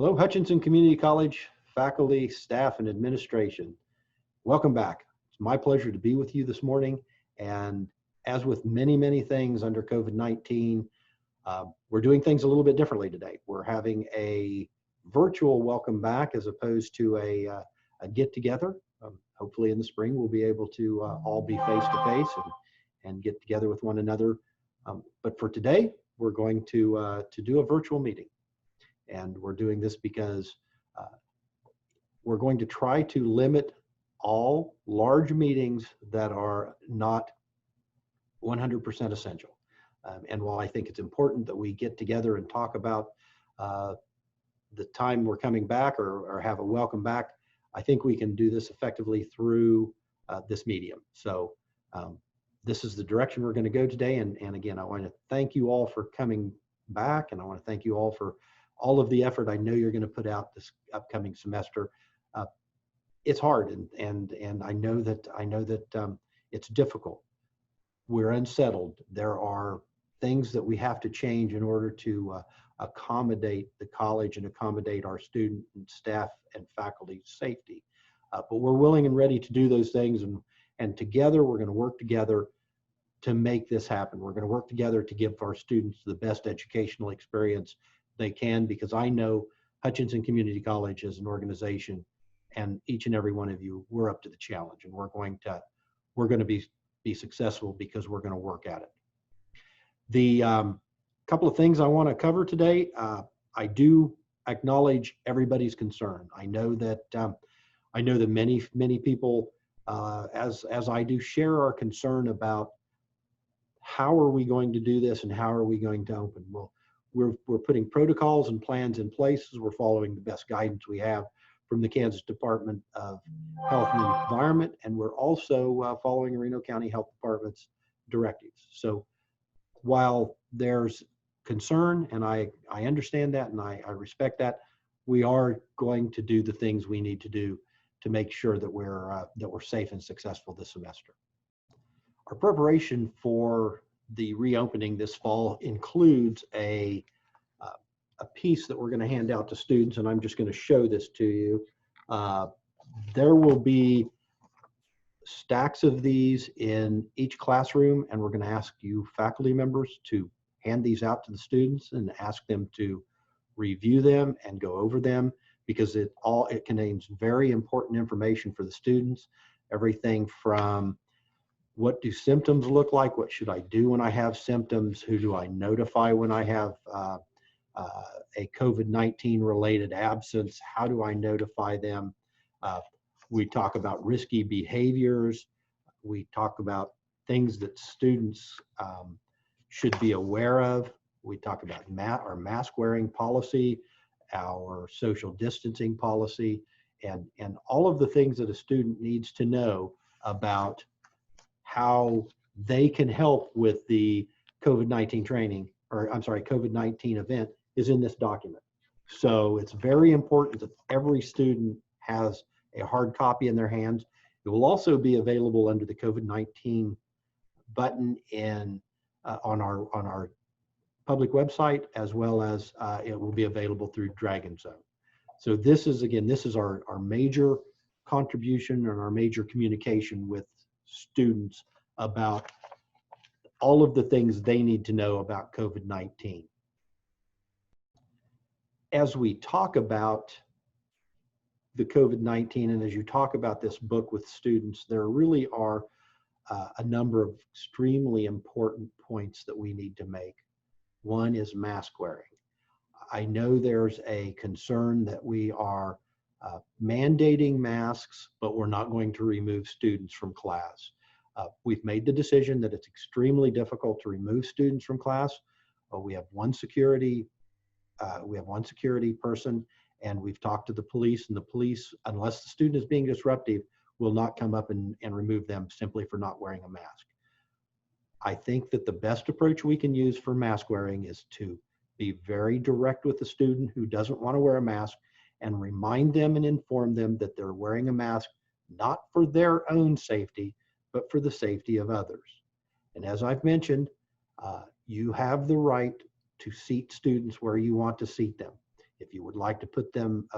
Hello, Hutchinson Community College faculty, staff, and administration. Welcome back. It's my pleasure to be with you this morning. And as with many things under COVID-19, we're doing things a little bit differently today. We're having a virtual welcome back as opposed to a get together. Hopefully in the spring, we'll be able to all be face to face and get together with one another. But for today, we're going to do a virtual meeting. And we're doing this because we're going to try to limit all large meetings that are not 100% essential. And while I think it's important that we get together and talk about the time we're coming back or have a welcome back, I think we can do this effectively through this medium. So this is the direction we're going to go today. And again, I want to thank you all for coming back, and I want to thank you all for all of the effort I know you're going to put out this upcoming semester. It's hard, and I know that it's difficult. We're unsettled. There are things that we have to change in order to accommodate the college and accommodate our student and staff and faculty safety. But we're willing and ready to do those things, and together we're going to work together to make this happen. We're going to work together to give our students the best educational experience they can, because I know Hutchinson Community College as an organization, and each and every one of you, we're up to the challenge, and we're going to be successful because we're going to work at it. The couple of things I want to cover today. I do acknowledge everybody's concern. I know that many people, as I do, share our concern about how are we going to do this and how are we going to open. Well, we're putting protocols and plans in place. We're following the best guidance we have from the Kansas Department of Health and Environment, and we're also following Reno County Health Department's directives. So while there's concern, and I understand that and I respect that, we are going to do the things we need to do to make sure that we're safe and successful this semester. Our preparation for the reopening this fall includes a piece that we're going to hand out to students, and I'm just going to show this to you. There will be stacks of these in each classroom, and we're going to ask you faculty members to hand these out to the students and ask them to review them and go over them, because it contains very important information for the students. Everything from what do symptoms look like? What should I do when I have symptoms? Who do I notify when I have a COVID-19 related absence? How do I notify them? We talk about risky behaviors. We talk about things that students should be aware of. We talk about our mask wearing policy, our social distancing policy, and all of the things that a student needs to know about how they can help with the COVID-19 training, or I'm sorry, COVID-19 event, is in this document. So it's very important that every student has a hard copy in their hands. It will also be available under the COVID-19 button on our public website, as well as it will be available through Dragon Zone. So this is our major contribution and our major communication with students about all of the things they need to know about COVID-19. As we talk about the COVID-19, and as you talk about this book with students, there really are a number of extremely important points that we need to make. One is mask wearing. I know there's a concern that we are mandating masks, but we're not going to remove students from class. We've made the decision that it's extremely difficult to remove students from class. We have one security person, and we've talked to the police, and the police, unless the student is being disruptive, will not come up and remove them simply for not wearing a mask. I think that the best approach we can use for mask wearing is to be very direct with the student who doesn't want to wear a mask, and remind them and inform them that they're wearing a mask not for their own safety, but for the safety of others. And as I've mentioned, you have the right to seat students where you want to seat them. If you would like to put them,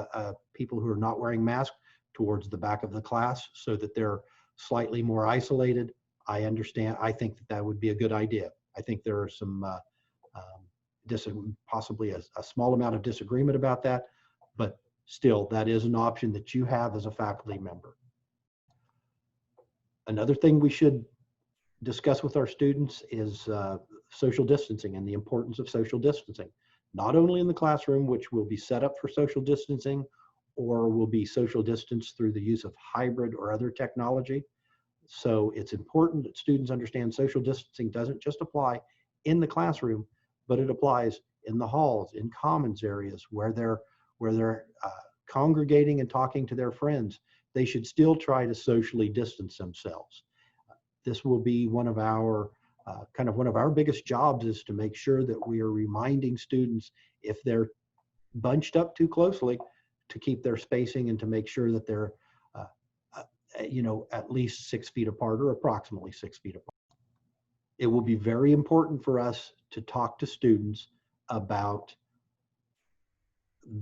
people who are not wearing masks, towards the back of the class so that they're slightly more isolated, I understand. I think that that would be a good idea. I think there are some possibly a small amount of disagreement about that, but still, that is an option that you have as a faculty member. Another thing we should discuss with our students is social distancing and the importance of social distancing, not only in the classroom, which will be set up for social distancing, or will be social distance through the use of hybrid or other technology. So it's important that students understand social distancing doesn't just apply in the classroom, but it applies in the halls, in commons areas where they're congregating and talking to their friends. They should still try to socially distance themselves. This will be one of our one of our biggest jobs, is to make sure that we are reminding students, if they're bunched up too closely, to keep their spacing and to make sure that they're at least 6 feet apart, or approximately 6 feet apart. It will be very important for us to talk to students about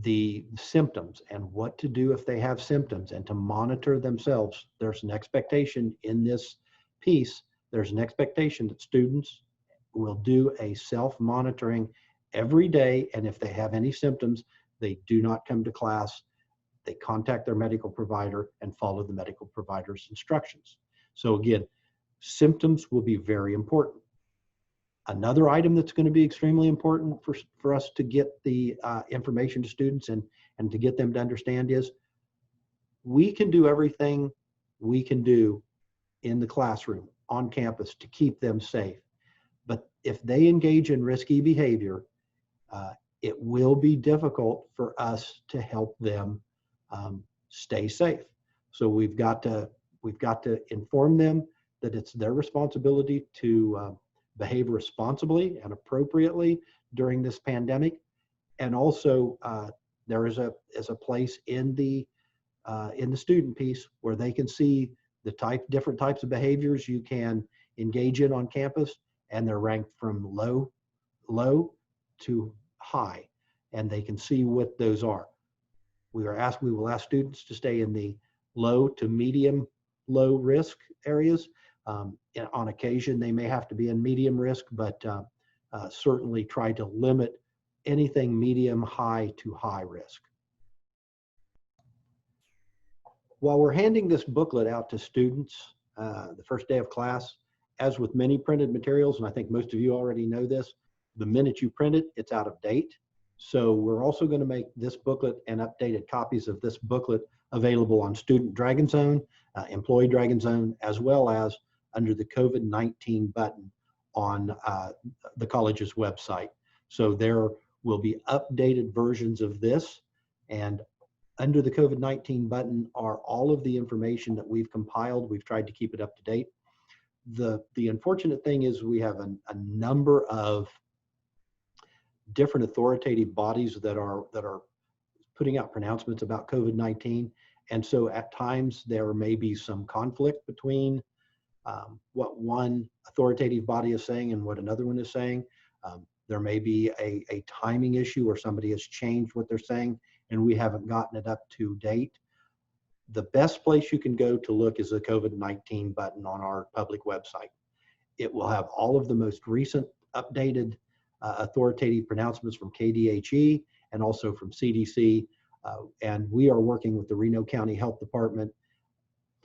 the symptoms and what to do if they have symptoms, and to monitor themselves. There's an expectation in this piece, there's an expectation that students will do a self-monitoring every day, and if they have any symptoms, they do not come to class. They contact their medical provider and follow the medical provider's instructions. So again, symptoms will be very important. Another item that's going to be extremely important for us to get the information to students and to get them to understand is, we can do everything we can do in the classroom, on campus, to keep them safe. But if they engage in risky behavior, it will be difficult for us to help them stay safe. So we've got to inform them that it's their responsibility to behave responsibly and appropriately during this pandemic. And also, there is a place in the student piece where they can see the different types of behaviors you can engage in on campus, and they're ranked from low to high, and they can see what those are. We will ask students to stay in the low to medium low risk areas. On occasion, they may have to be in medium risk, but certainly try to limit anything medium, high to high risk. While we're handing this booklet out to students the first day of class, as with many printed materials, and I think most of you already know this, the minute you print it, it's out of date. So we're also going to make this booklet and updated copies of this booklet available on Student Dragon Zone, Employee Dragon Zone, as well as under the COVID-19 button on the college's website. So there will be updated versions of this, and under the COVID-19 button are all of the information that we've compiled. We've tried to keep it up to date. The unfortunate thing is we have a number of different authoritative bodies that are putting out pronouncements about COVID-19. And so at times there may be some conflict between what one authoritative body is saying and what another one is saying. There may be a timing issue where somebody has changed what they're saying and we haven't gotten it up to date. The best place you can go to look is the COVID-19 button on our public website. It will have all of the most recent updated authoritative pronouncements from KDHE and also from CDC. And we are working with the Reno County Health Department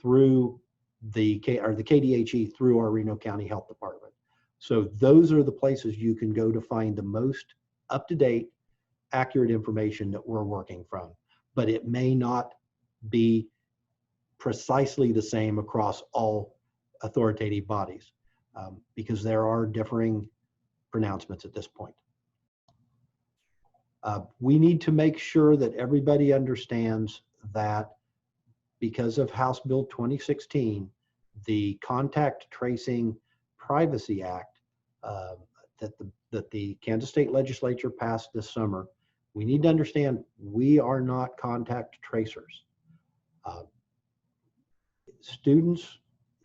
through the KDHE through our Reno County Health Department. So those are the places you can go to find the most up-to-date, accurate information that we're working from. But it may not be precisely the same across all authoritative bodies because there are differing pronouncements at this point. We need to make sure that everybody understands that because of House Bill 2016, the Contact Tracing Privacy Act that the Kansas State Legislature passed this summer, we need to understand we are not contact tracers. Students,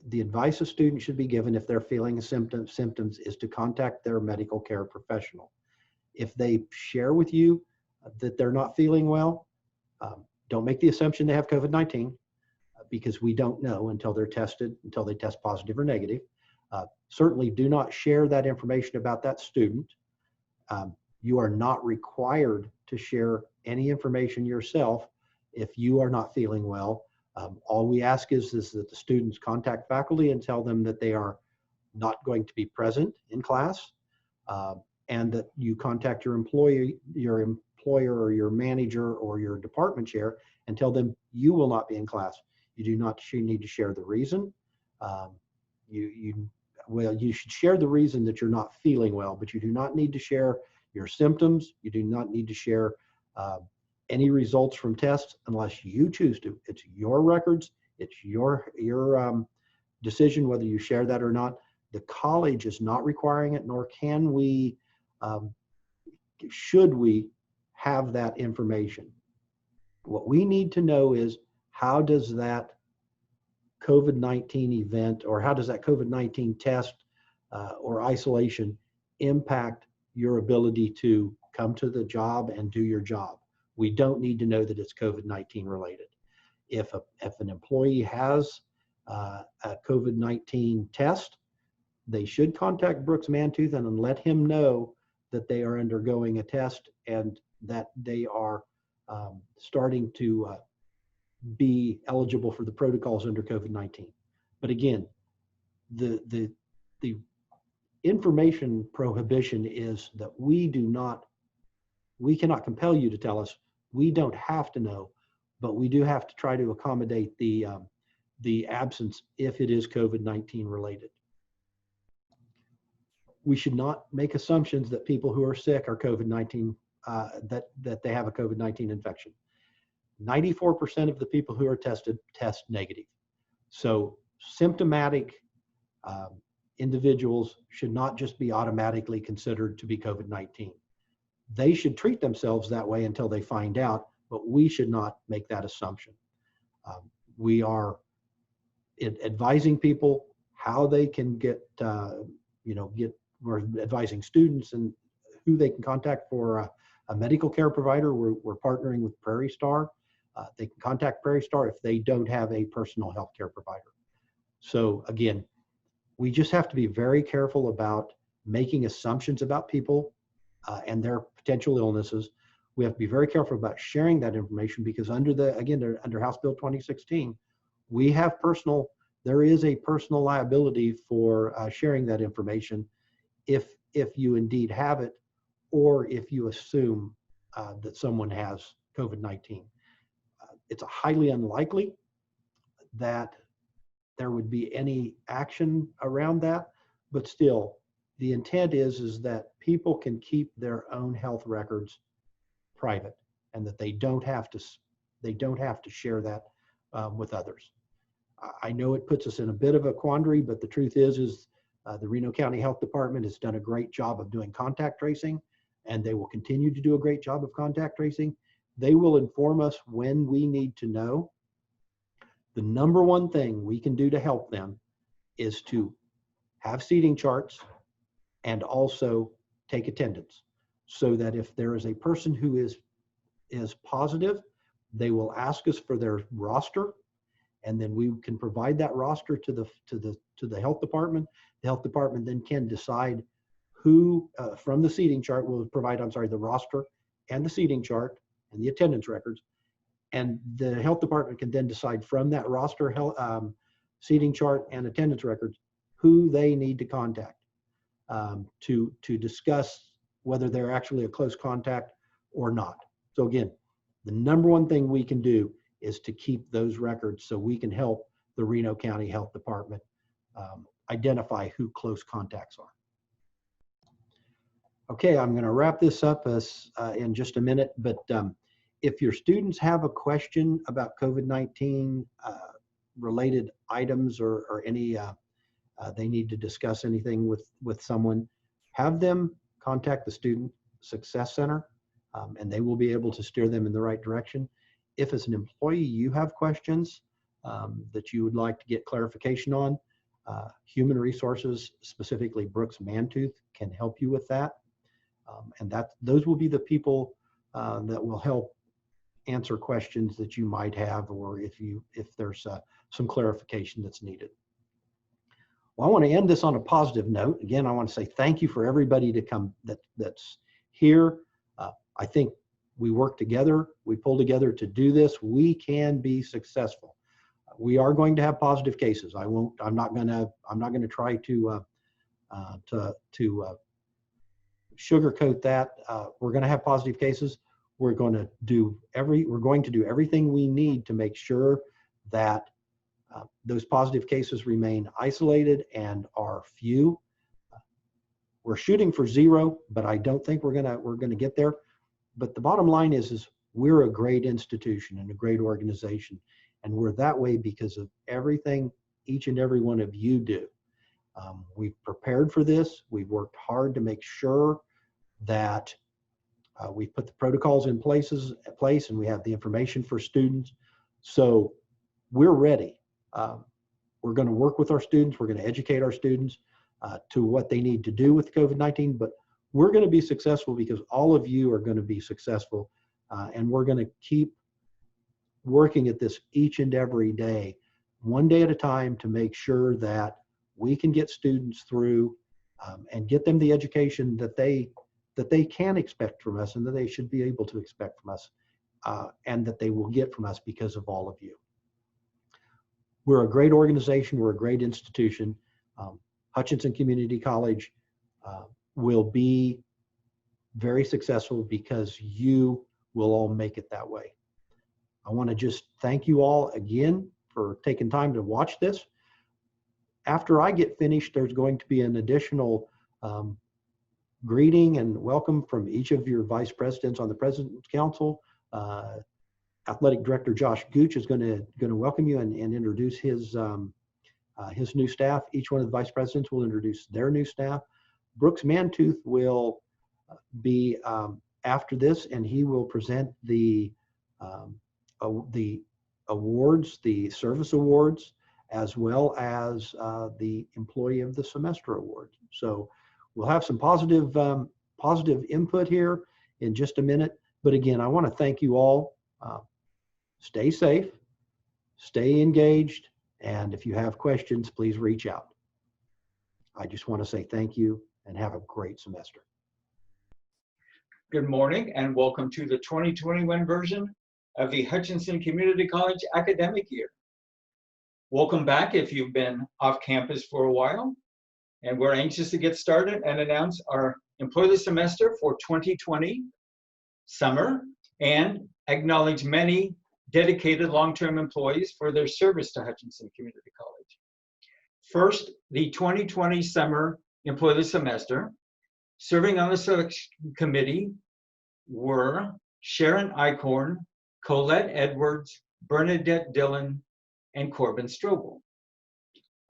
the advice a student should be given if they're feeling symptoms is to contact their medical care professional. If they share with you that they're not feeling well, don't make the assumption they have COVID-19 because we don't know until they're tested, until they test positive or negative. Certainly do not share that information about that student. You are not required to share any information yourself if you are not feeling well. All we ask is that the students contact faculty and tell them that they are not going to be present in class, and that you contact your employer or your manager or your department chair and tell them you will not be in class. You do not need to share the reason. You should share the reason that you're not feeling well, but you do not need to share your symptoms. You do not need to share any results from tests unless you choose to. It's your records. It's your decision whether you share that or not. The college is not requiring it, nor can we, should we have that information. What we need to know is, how does that COVID-19 event, or how does that COVID-19 test or isolation impact your ability to come to the job and do your job? We don't need to know that it's COVID-19 related. If an employee has a COVID-19 test, they should contact Brooks Mantooth and let him know that they are undergoing a test and that they are starting to be eligible for the protocols under COVID-19. But again, the information prohibition is that we cannot compel you to tell us. We don't have to know, but we do have to try to accommodate the absence if it is COVID-19 related. We should not make assumptions that people who are sick are COVID-19, that they have a COVID-19 infection. 94% of the people who are tested test negative. So symptomatic individuals should not just be automatically considered to be COVID-19. They should treat themselves that way until they find out, but we should not make that assumption. We are advising people how they can we're advising students and who they can contact for a medical care provider. We're partnering with Prairie Star. They can contact Prairie Star if they don't have a personal health care provider. So again, we just have to be very careful about making assumptions about people and their potential illnesses. We have to be very careful about sharing that information because under House Bill 2016, there is a personal liability for sharing that information if you indeed have it, or if you assume that someone has COVID-19. It's highly unlikely that there would be any action around that, but still, the intent is that people can keep their own health records private, and that they don't have to share that with others. I know it puts us in a bit of a quandary, but the truth is the Reno County Health Department has done a great job of doing contact tracing, and they will continue to do a great job of contact tracing. They will inform us when we need to know. The number one thing we can do to help them is to have seating charts and also take attendance, so that if there is a person who is positive, they will ask us for their roster, and then we can provide that roster to the health department. The health department then can decide who from the seating chart will provide, the roster and the seating chart and the attendance records. And the health department can then decide from that roster, seating chart and attendance records, who they need to contact to discuss whether they're actually a close contact or not. So again, the number one thing we can do is to keep those records so we can help the Reno County Health Department identify who close contacts are. Okay, I'm going to wrap this up in just a minute, but if your students have a question about COVID-19 related items or any, they need to discuss anything with someone, have them contact the Student Success Center, and they will be able to steer them in the right direction. If as an employee you have questions that you would like to get clarification on, Human Resources, specifically Brooks Mantooth, can help you with that. And those will be the people that will help answer questions that you might have, or if there's some clarification that's needed. Well, I want to end this on a positive note. Again, I want to say thank you for everybody to come that's here. I think we work together, we pull together to do this. We can be successful. We are going to have positive cases. I'm not going to try to sugarcoat that. We're going to have positive cases. We're going to do everything we need to make sure that those positive cases remain isolated and are few. We're shooting for 0, but I don't think we're gonna get there. But the bottom line is we're a great institution and a great organization, and we're that way because of everything each and every one of you do. We've prepared for this. We've worked hard to make sure that we've put the protocols in place, and we have the information for students. So we're ready. We're going to work with our students. We're going to educate our students to what they need to do with COVID-19, but we're going to be successful because all of you are going to be successful, and we're going to keep working at this each and every day, one day at a time, to make sure that we can get students through and get them the education that they can expect from us and that they should be able to expect from us, and that they will get from us because of all of you. We're a great organization. We're a great institution. Hutchinson Community College will be very successful because you will all make it that way. I want to just thank you all again for taking time to watch this. After I get finished, there's going to be an additional greeting and welcome from each of your vice presidents on the President's Council. Athletic Director Josh Gooch is going to welcome you and introduce his new staff. Each one of the vice presidents will introduce their new staff. Brooks Mantooth will be after this, and he will present the awards, the service awards, as well as the Employee of the Semester award. So we'll have some positive input here in just a minute. But again, I want to thank you all. Stay safe, stay engaged, and if you have questions, please reach out. I just want to say thank you and have a great semester. Good morning and welcome to the 2021 version of the Hutchinson Community College academic year. Welcome back if you've been off campus for a while, and we're anxious to get started and announce our Employee of the Semester for 2020 summer and acknowledge many dedicated long-term employees for their service to Hutchinson Community College. First, the 2020 summer Employee of the Semester. Serving on the selection committee were Sharon Eichhorn, Colette Edwards, Bernadette Dillon, and Corbin Strobel.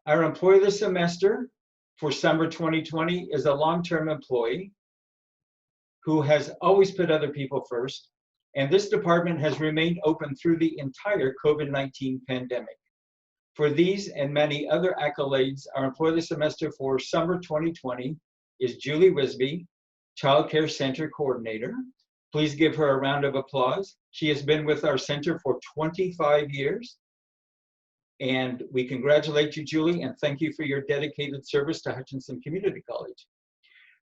Our Employee of the Semester for summer 2020 is a long-term employee who has always put other people first, and this department has remained open through the entire COVID-19 pandemic. For these and many other accolades, our Employee of the Semester for summer 2020 is Julie Wisby, Child Care Center Coordinator. Please give her a round of applause. She has been with our center for 25 years. And we congratulate you, Julie, and thank you for your dedicated service to Hutchinson Community College.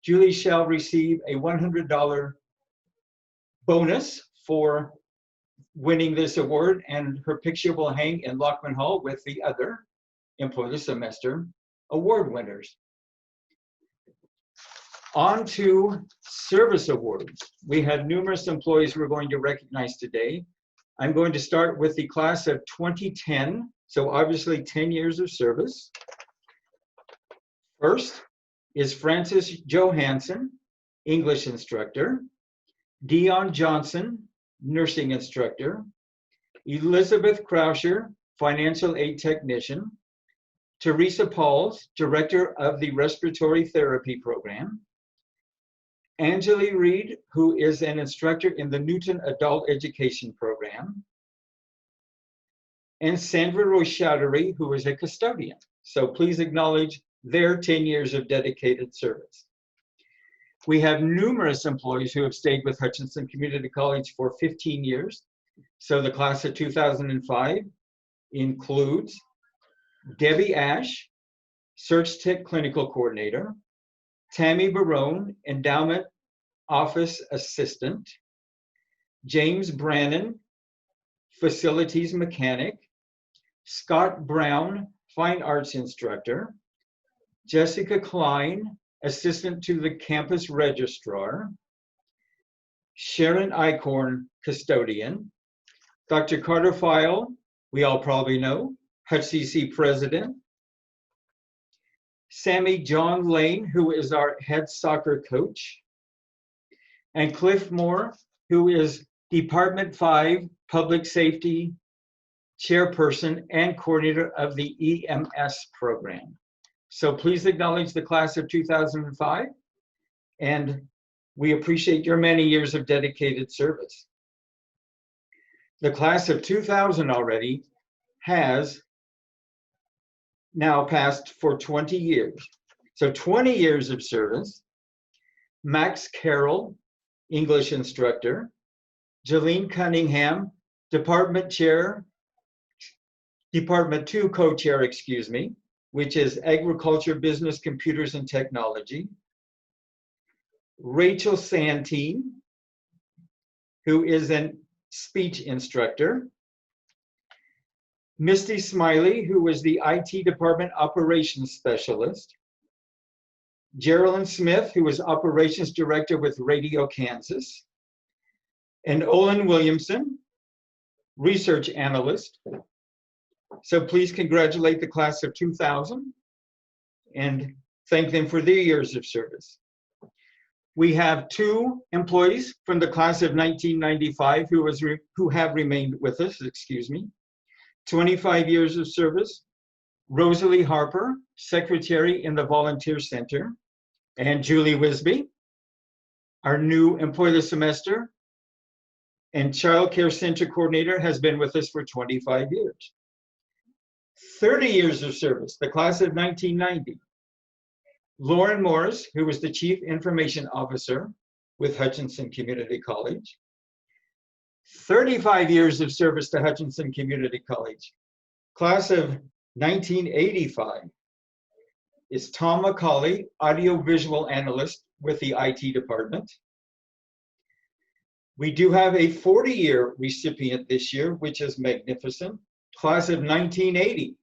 Julie shall receive a $100 bonus for winning this award, and her picture will hang in Lockman Hall with the other Employee of the Semester award winners. On to service awards. We had numerous employees we're going to recognize today. I'm going to start with the class of 2010, so obviously 10 years of service. First is Francis Johansson, English instructor, Dion Johnson, nursing instructor, Elizabeth Krauscher, financial aid technician, Teresa Pauls, director of the respiratory therapy program, Angeli Reed, who is an instructor in the Newton Adult Education Program, and Sandra Rochaudery, who is a custodian. So please acknowledge their 10 years of dedicated service. We have numerous employees who have stayed with Hutchinson Community College for 15 years. So the class of 2005 includes Debbie Ash, Search Tech Clinical Coordinator, Tammy Barone, Endowment Office Assistant, James Brannon, Facilities Mechanic, Scott Brown, Fine Arts Instructor, Jessica Klein, Assistant to the Campus Registrar, Sharon Eichhorn, Custodian, Dr. Carter File, we all probably know, HUTCC President, Sammy John Lane, who is our head soccer coach, and Cliff Moore, who is Department 5 Public Safety Chairperson and Coordinator of the EMS program. So please acknowledge the class of 2005, and we appreciate your many years of dedicated service. The class of 2000 already has now passed for 20 years. So 20 years of service. Max Carroll, English instructor. Jolene Cunningham, Department 2 co-chair, excuse me, which is Agriculture, Business, Computers, and Technology. Rachel Santine, who is a speech instructor. Misty Smiley, who was the IT Department Operations Specialist. Geraldine Smith, who was Operations Director with Radio Kansas. And Olin Williamson, Research Analyst. So please congratulate the class of 2000 and thank them for their years of service. We have 2 employees from the class of 1995 who have remained with us, 25 years of service. Rosalie Harper, Secretary in the Volunteer Center, and Julie Wisby, our new employee of the semester and Child Care Center Coordinator, has been with us for 25 years. 30 years of service, the class of 1990. Lauren Morris, who was the Chief Information Officer with Hutchinson Community College. 35 years of service to Hutchinson Community College. Class of 1985 is Tom McCauley, Audiovisual Analyst with the IT Department. We do have a 40-year recipient this year, which is magnificent. Class of 1980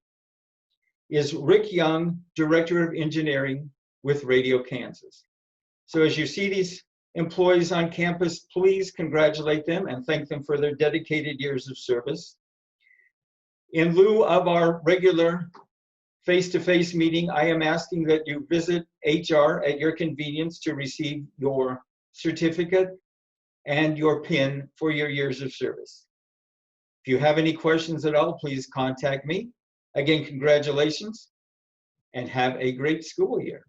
is Rick Young, Director of Engineering with Radio Kansas. So as you see these employees on campus, please congratulate them and thank them for their dedicated years of service. In lieu of our regular face-to-face meeting, I am asking that you visit HR at your convenience to receive your certificate and your PIN for your years of service. If you have any questions at all, please contact me. Again, congratulations and have a great school year.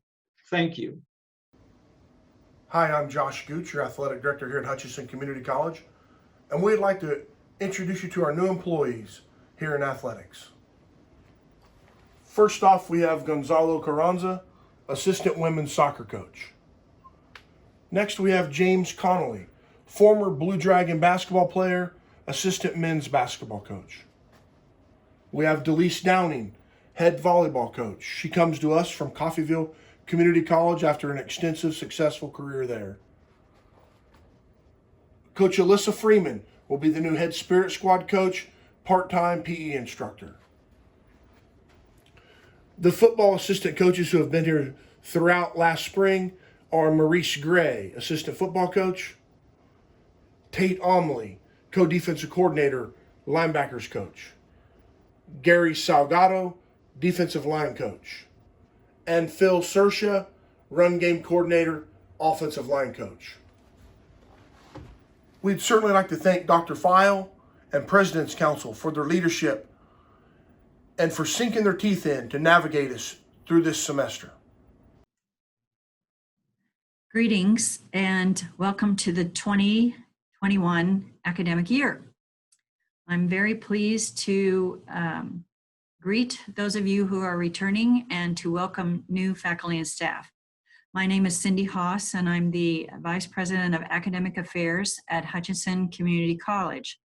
Thank you. Hi, I'm Josh Gooch, your athletic director here at Hutchinson Community College, and we'd like to introduce you to our new employees here in athletics. First off, we have Gonzalo Carranza, assistant women's soccer coach. Next, we have James Connolly, former Blue Dragon basketball player, assistant men's basketball coach. We have Delise Downing, head volleyball coach. She comes to us from Coffeyville Community College after an extensive, successful career there. Coach Alyssa Freeman will be the new head spirit squad coach, part-time PE instructor. The football assistant coaches who have been here throughout last spring are Maurice Gray, assistant football coach, Tate Omley, co-defensive coordinator, linebackers coach, Gary Salgado, defensive line coach, and Phil Sersha, run game coordinator, offensive line coach. We'd certainly like to thank Dr. File and President's Council for their leadership and for sinking their teeth in to navigate us through this semester. Greetings and welcome to the 2021 academic year. I'm very pleased to greet those of you who are returning and to welcome new faculty and staff. My name is Cindy Haas, and I'm the Vice President of Academic Affairs at Hutchinson Community College.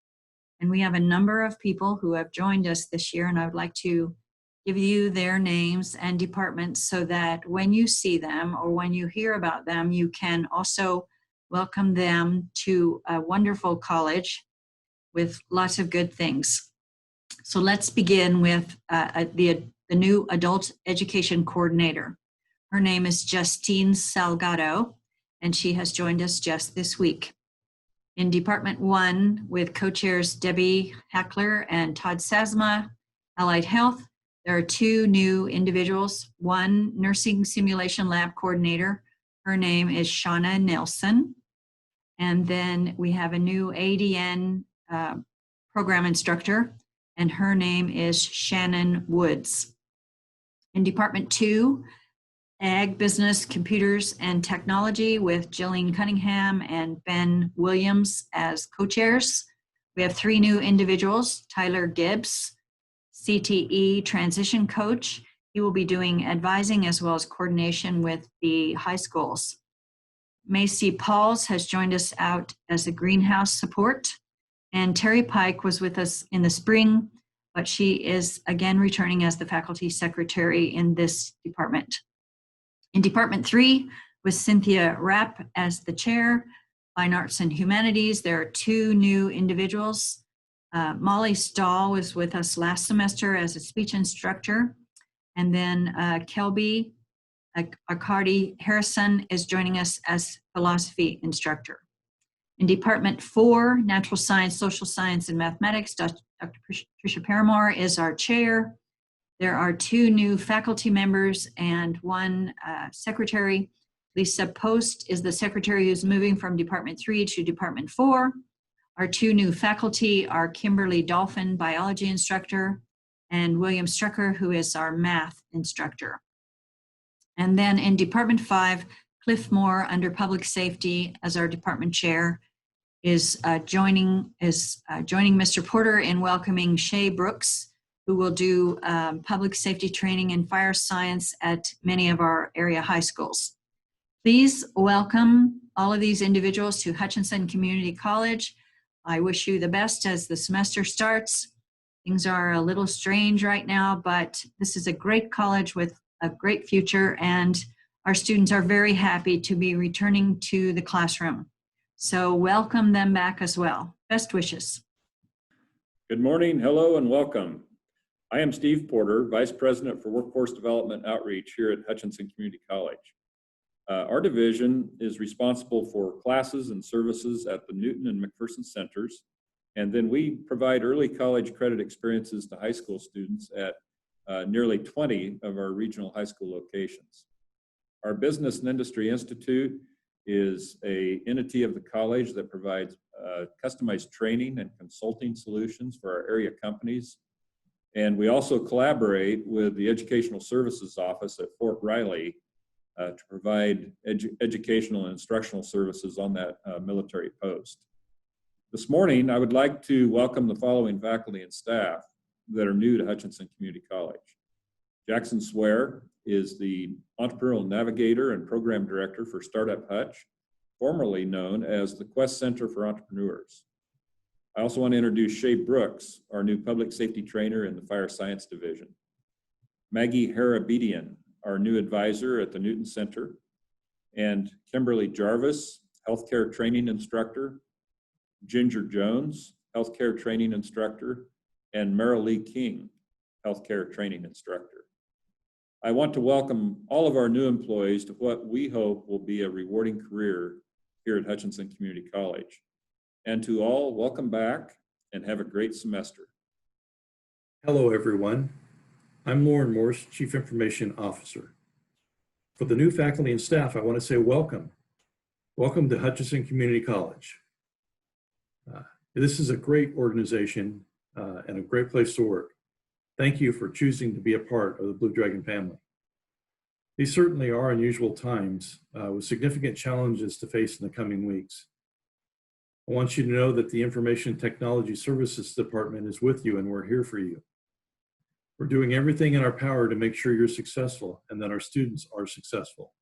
And we have a number of people who have joined us this year, and I would like to give you their names and departments so that when you see them or when you hear about them, you can also welcome them to a wonderful college with lots of good things. So let's begin with the new Adult Education Coordinator. Her name is Justine Salgado, and she has joined us just this week. In Department 1, with co-chairs Debbie Hackler and Todd Sasma, Allied Health, there are 2 new individuals. One Nursing Simulation Lab Coordinator. Her name is Shauna Nelson. And then we have a new ADN program instructor, and her name is Shannon Woods. In Department 2, Ag, Business, Computers, and Technology, with Jillian Cunningham and Ben Williams as co-chairs. We have 3 new individuals. Tyler Gibbs, CTE transition coach. He will be doing advising as well as coordination with the high schools. Macy Pauls has joined us out as a greenhouse support. And Terry Pike was with us in the spring, but she is again returning as the faculty secretary in this department. In Department 3, with Cynthia Rapp as the chair, Fine Arts and Humanities, there are 2 new individuals. Molly Stahl was with us last semester as a speech instructor. And then Kelby Accardi Harrison is joining us as philosophy instructor. In Department 4, Natural Science, Social Science, and Mathematics, Dr. Tricia Paramore is our chair. There are 2 new faculty members and 1 secretary. Lisa Post is the secretary who's moving from Department 3 to Department 4. Our 2 new faculty are Kimberly Dolphin, biology instructor, and William Strucker, who is our math instructor. And then in Department 5, Cliff Moore, under public safety as our department chair, is joining Mr. Porter in welcoming Shay Brooks, who will do public safety training and fire science at many of our area high schools. Please welcome all of these individuals to Hutchinson Community College. I wish you the best as the semester starts. Things are a little strange right now, but this is a great college with a great future, and our students are very happy to be returning to the classroom. So welcome them back as well. Best wishes. Good morning, hello, and welcome. I am Steve Porter, Vice President for Workforce Development Outreach here at Hutchinson Community College. Our division is responsible for classes and services at the Newton and McPherson Centers, and then we provide early college credit experiences to high school students at nearly 20 of our regional high school locations. Our Business and Industry Institute is an entity of the college that provides customized training and consulting solutions for our area companies. And we also collaborate with the Educational Services Office at Fort Riley to provide educational and instructional services on that military post. This morning, I would like to welcome the following faculty and staff that are new to Hutchinson Community College. Jackson Swear is the Entrepreneurial Navigator and Program Director for Startup Hutch, formerly known as the Quest Center for Entrepreneurs. I also want to introduce Shay Brooks, our new Public Safety Trainer in the Fire Science Division. Maggie Harabedian, our new advisor at the Newton Center, and Kimberly Jarvis, Healthcare Training Instructor, Ginger Jones, Healthcare Training Instructor, and Meryl Lee King, Healthcare Training Instructor. I want to welcome all of our new employees to what we hope will be a rewarding career here at Hutchinson Community College. And to all, welcome back and have a great semester. Hello, everyone. I'm Lauren Morse, Chief Information Officer. For the new faculty and staff, I want to say welcome. Welcome to Hutchinson Community College. This is a great organization and a great place to work. Thank you for choosing to be a part of the Blue Dragon family. These certainly are unusual times with significant challenges to face in the coming weeks. I want you to know that the Information Technology Services Department is with you and we're here for you. We're doing everything in our power to make sure you're successful and that our students are successful.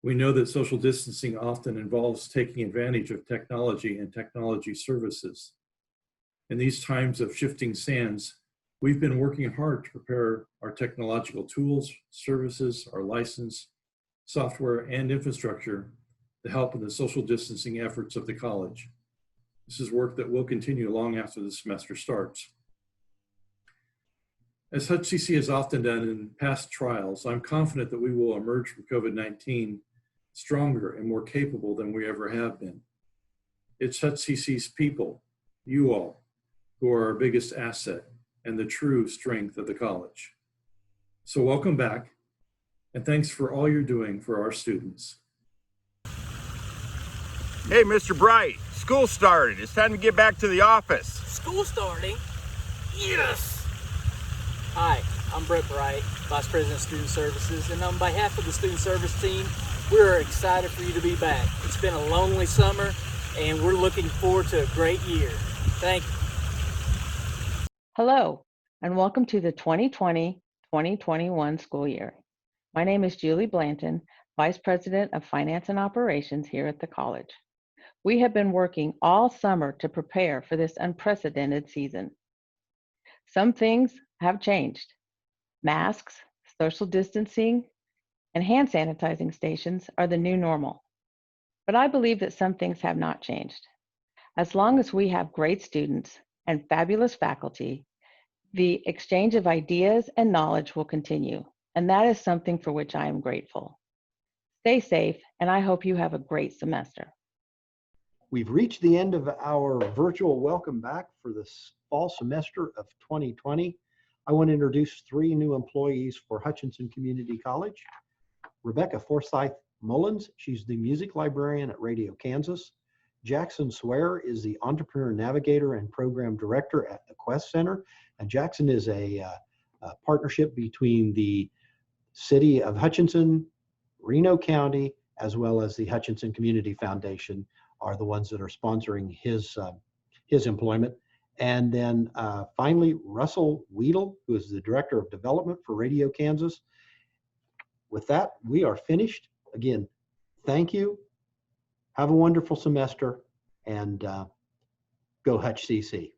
We know that social distancing often involves taking advantage of technology and technology services. In these times of shifting sands, we've been working hard to prepare our technological tools, services, our license, software, and infrastructure to help in the social distancing efforts of the college. This is work that will continue long after the semester starts. As HutCC has often done in past trials, I'm confident that we will emerge from COVID-19 stronger and more capable than we ever have been. It's HutCC's people, you all, who are our biggest asset and the true strength of the college. So welcome back, and thanks for all you're doing for our students. Hey, Mr. Bright, school started. It's time to get back to the office. School starting? Yes! Hi, I'm Brett Bright, Vice President of Student Services, and on behalf of the Student Service team, we're excited for you to be back. It's been a lonely summer, and we're looking forward to a great year. Thank you. Hello, and welcome to the 2020-2021 school year. My name is Julie Blanton, Vice President of Finance and Operations here at the college. We have been working all summer to prepare for this unprecedented season. Some things have changed. Masks, social distancing, and hand sanitizing stations are the new normal. But I believe that some things have not changed. As long as we have great students and fabulous faculty, the exchange of ideas and knowledge will continue, and that is something for which I am grateful. Stay safe, and I hope you have a great semester. We've reached the end of our virtual welcome back for this fall semester of 2020. I want to introduce 3 new employees for Hutchinson Community College. Rebecca Forsyth Mullins, she's the music librarian at Radio Kansas. Jackson Swear is the entrepreneur navigator and program director at the Quest Center. And Jackson is a partnership between the city of Hutchinson, Reno County, as well as the Hutchinson Community Foundation are the ones that are sponsoring his employment. And then finally, Russell Weedle, who is the director of development for Radio Kansas. With that, we are finished. Again, thank you. Have a wonderful semester, and go HutchCC.